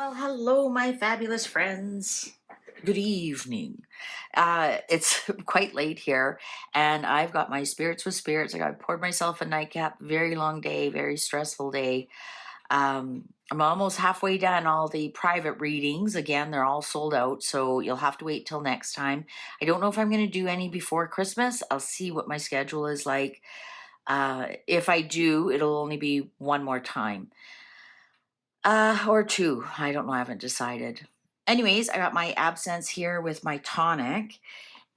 Well, hello, my fabulous friends. Good evening. It's quite late here, and I've got my spirits with spirits. I poured myself a nightcap. Very long day, very stressful day. I'm almost halfway done all the private readings. Again, they're all sold out, so you'll have to wait till next time. I don't know if I'm going to do any before Christmas. I'll see what my schedule is like. If I do, it'll only be one more time. Or two. I don't know. I haven't decided. Anyways, I got my absinthe here with my tonic,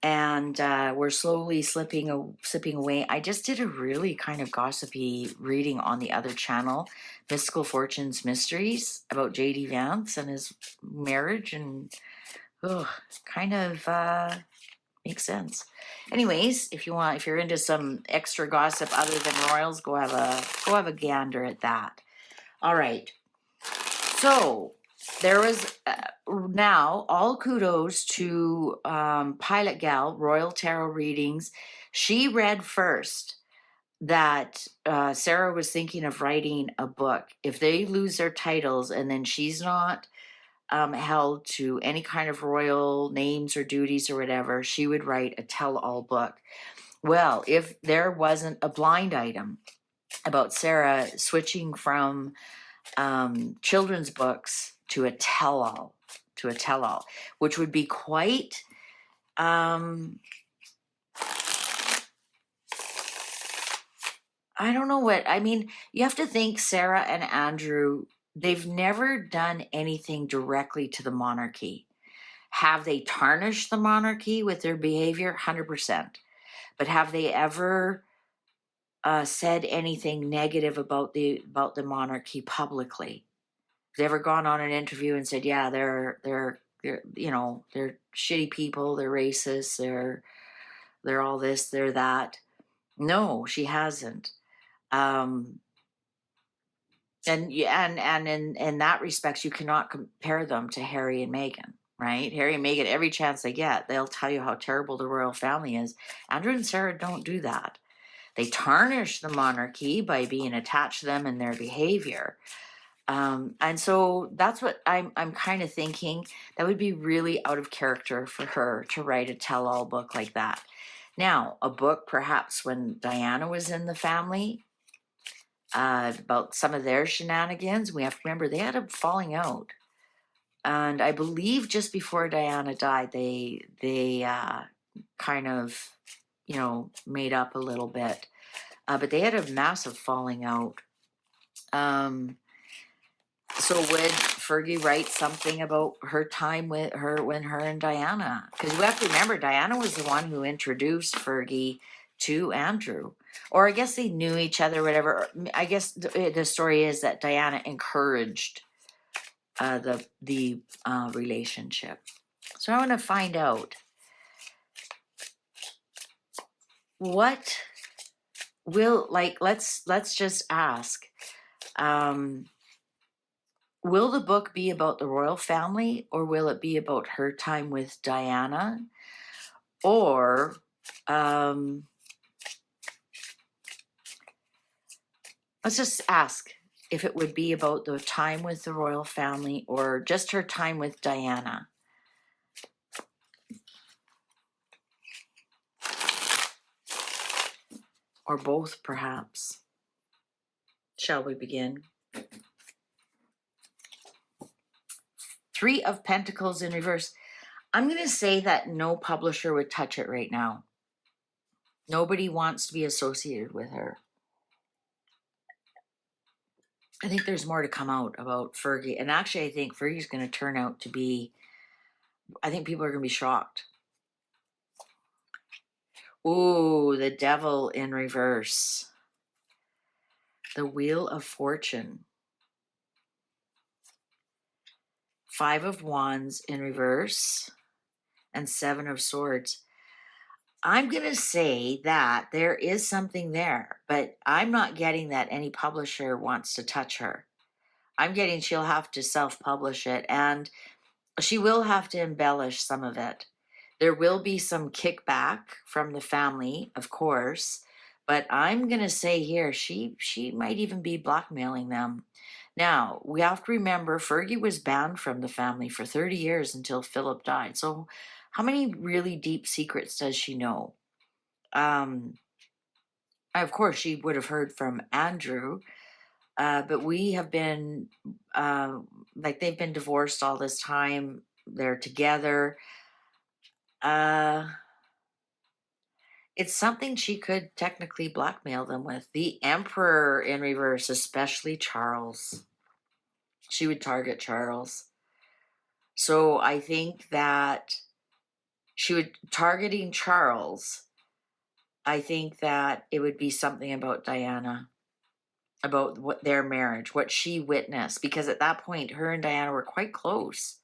and we're slowly slipping away. I just did a really kind of gossipy reading on the other channel, Mystical Fortunes Mysteries, about J.D. Vance and his marriage, and kind of makes sense. Anyways, if you're into some extra gossip other than royals, go have a gander at that. All right. So there was now all kudos to Pilot Gal, Royal Tarot Readings. She read first that Sarah was thinking of writing a book. If they lose their titles and then she's not held to any kind of royal names or duties or whatever, she would write a tell-all book. Well, if there wasn't a blind item about Sarah switching from children's books to a tell-all, which would be quite I don't know what I mean. You have to think Sarah and Andrew, they've never done anything directly to the monarchy. Have they tarnished the monarchy with their behavior? 100%. But have they ever said anything negative about the monarchy publicly? They ever gone on an interview and said, yeah, they're they're shitty people, they're racist, they're all this, they're that? No, she hasn't. And in that respect, you cannot compare them to Harry and Meghan, right? Harry and Meghan, every chance they get, they'll tell you how terrible the royal family is. Andrew and Sarah don't do that. They tarnish the monarchy by being attached to them and their behavior. And so that's what I'm kind of thinking. That would be really out of character for her to write a tell-all book like that. Now, a book perhaps when Diana was in the family, about some of their shenanigans. We have to remember they had a falling out. And I believe just before Diana died, they kind of, made up a little bit. But they had a massive falling out. So would Fergie write something about her time with her when her and Diana? Because we have to remember Diana was the one who introduced Fergie to Andrew. Or I guess they knew each other, whatever. I guess the story is that Diana encouraged the relationship. So I want to find out what will, let's just ask. Will the book be about the royal family, or will it be about her time with Diana? Or let's just ask if it would be about the time with the royal family or just her time with Diana. Or both, perhaps. Shall we begin? Three of Pentacles in reverse. I'm going to say that no publisher would touch it right now. Nobody wants to be associated with her. I think there's more to come out about Fergie. And actually, I think Fergie's going to turn out to be, I think people are going to be shocked. Ooh, the Devil in reverse. The Wheel of Fortune. Five of Wands in reverse. And Seven of Swords. I'm going to say that there is something there, but I'm not getting that any publisher wants to touch her. I'm getting she'll have to self-publish it, and she will have to embellish some of it. There will be some kickback from the family, of course, but I'm going to say here she might even be blackmailing them. Now, we have to remember Fergie was banned from the family for 30 years until Philip died. So, how many really deep secrets does she know? Um, of course, she would have heard from Andrew, but we have been, like, they've been divorced all this time. They're together. Uh, it's something she could technically blackmail them with. The Emperor in reverse, especially Charles. She would target Charles. So I think that she would targeting Charles. I think that it would be something about Diana, about what their marriage, what she witnessed, because at that point, her and Diana were quite close.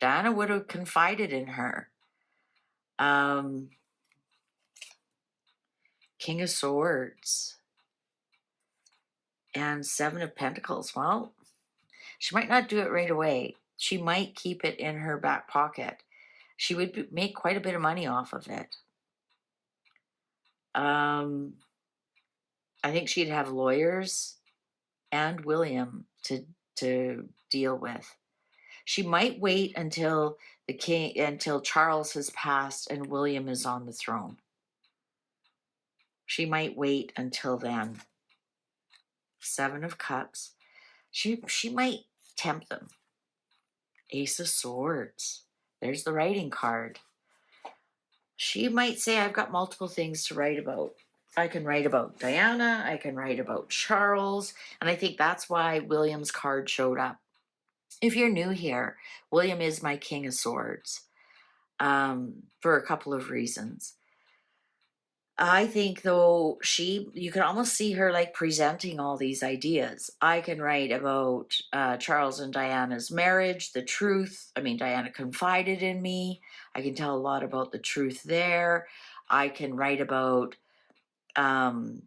Diana would have confided in her. King of Swords and Seven of Pentacles. Well, she might not do it right away. She might keep it in her back pocket. She would make quite a bit of money off of it. I think she'd have lawyers and William to deal with. She might wait until until Charles has passed and William is on the throne. She might wait until then. Seven of Cups. She might tempt them. Ace of Swords. There's the writing card. She might say, I've got multiple things to write about. I can write about Diana. I can write about Charles. And I think that's why William's card showed up. If you're new here, William is my King of Swords, for a couple of reasons. I think, though, you can almost see her like presenting all these ideas. I can write about Charles and Diana's marriage, the truth. I mean, Diana confided in me. I can tell a lot about the truth there. I can write about, Charles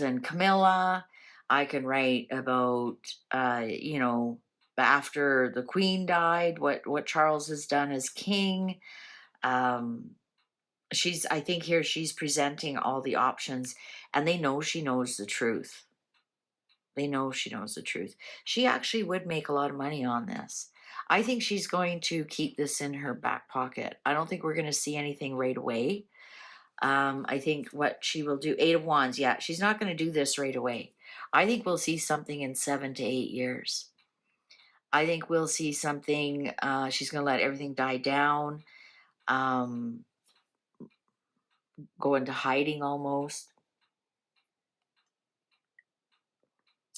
and Camilla. I can write about, after the Queen died, what Charles has done as king. I think here she's presenting all the options, and they know she knows the truth. They know she knows the truth. She actually would make a lot of money on this. I think she's going to keep this in her back pocket. I don't think we're going to see anything right away. I think what she will do, Eight of Wands, yeah, she's not going to do this right away. I think we'll see something in 7 to 8 years. I think we'll see something, she's going to let everything die down. Go into hiding almost.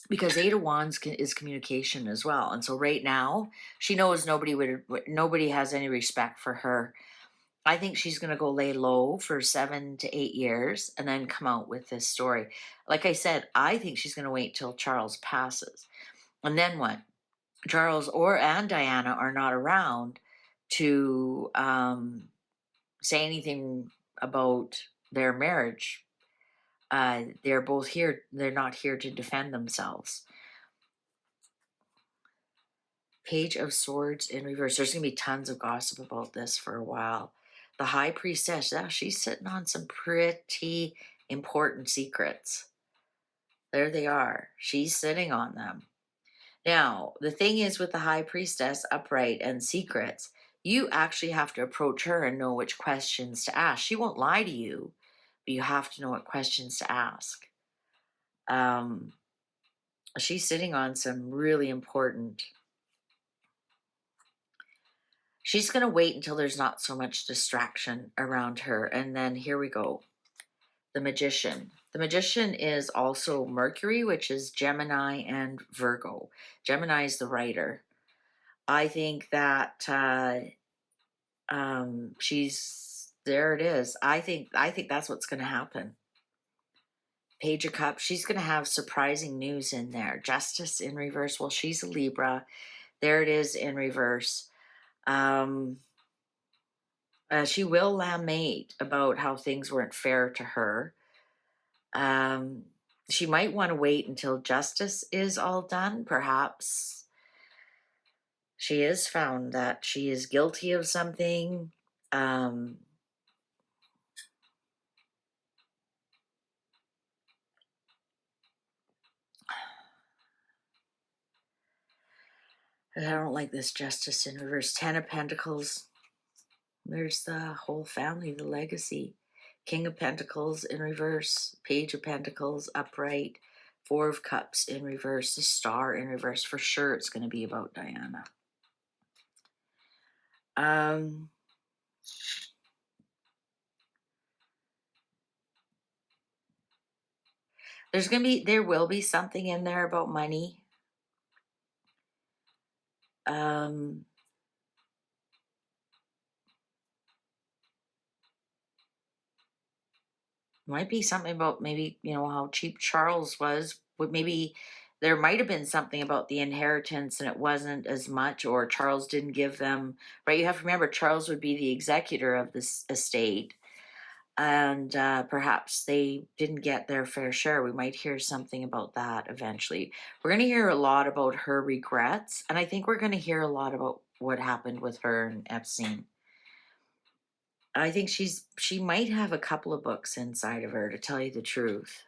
Because Eight of Wands is communication as well. And so right now, she knows nobody has any respect for her. I think she's going to go lay low for 7 to 8 years and then come out with this story. Like I said, I think she's going to wait till Charles passes. And then what? Charles and Diana are not around to say anything about their marriage. They're both here. They're not here to defend themselves. Page of Swords in reverse. There's going to be tons of gossip about this for a while. The High Priestess, she's sitting on some pretty important secrets. There they are. She's sitting on them. Now, the thing is with the High Priestess, upright, and secrets, you actually have to approach her and know which questions to ask. She won't lie to you, but you have to know what questions to ask. She's sitting on some really important. She's going to wait until there's not so much distraction around her. And then here we go. The Magician. The Magician is also Mercury, which is Gemini and Virgo. Gemini is the writer. I think that there it is. I think that's what's going to happen. Page of Cups. She's going to have surprising news in there. Justice in reverse. Well, she's a Libra. There it is in reverse. She will lament about how things weren't fair to her. She might want to wait until justice is all done. Perhaps she is found that she is guilty of something. I don't like this Justice in reverse. 10 of Pentacles. There's the whole family, the legacy. King of Pentacles in reverse. Page of Pentacles upright. 4 of Cups in reverse. The Star in reverse. For sure it's going to be about Diana. There will be something in there about money. Might be something about maybe, how cheap Charles was. Maybe there might have been something about the inheritance and it wasn't as much, or Charles didn't give them, right? You have to remember, Charles would be the executor of this estate. And perhaps they didn't get their fair share. We might hear something about that eventually. We're going to hear a lot about her regrets. And I think we're going to hear a lot about what happened with her and Epstein. I think she might have a couple of books inside of her, to tell you the truth.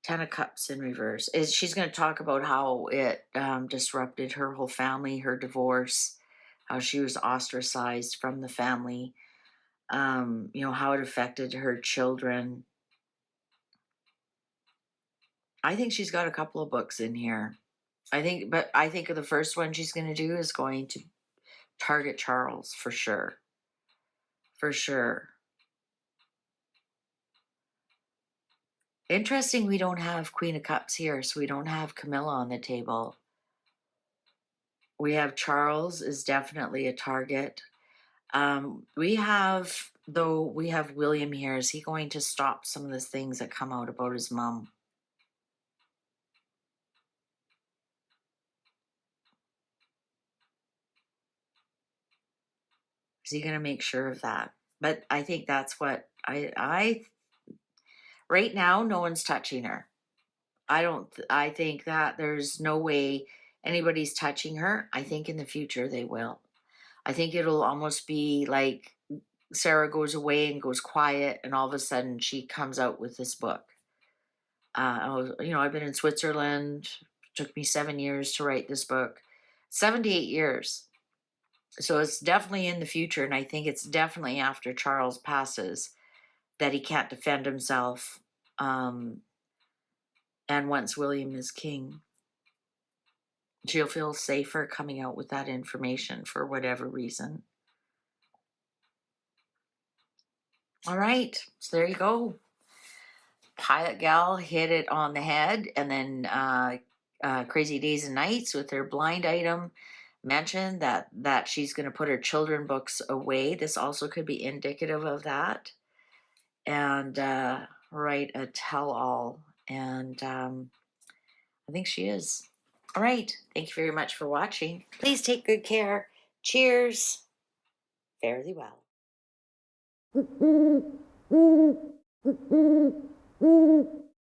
10 of Cups in reverse. She's going to talk about how it disrupted her whole family, her divorce, how she was ostracized from the family, how it affected her children. I think she's got a couple of books in here. I think the first one she's going to do is going to target Charles, for sure. For sure. Interesting, we don't have Queen of Cups here, so we don't have Camilla on the table. We have Charles is definitely a target. We have William here. Is he going to stop some of the things that come out about his mom? Is he going to make sure of that? But I think that's what I right now, no one's touching her. I think that there's no way anybody's touching her. I think in the future they will. I think it'll almost be like Sarah goes away and goes quiet, and all of a sudden she comes out with this book. I've been in Switzerland. It took me 7 years to write this book. 78 years. So it's definitely in the future, and I think it's definitely after Charles passes that he can't defend himself. And once William is king, she'll feel safer coming out with that information for whatever reason. All right, so there you go. Pilot Gal hit it on the head, and then Crazy Days and Nights with her blind item mentioned that she's going to put her children books away. This also could be indicative of that. And write a tell-all, and I think she is. All right, thank you very much for watching. Please take good care. Cheers. Fare thee well.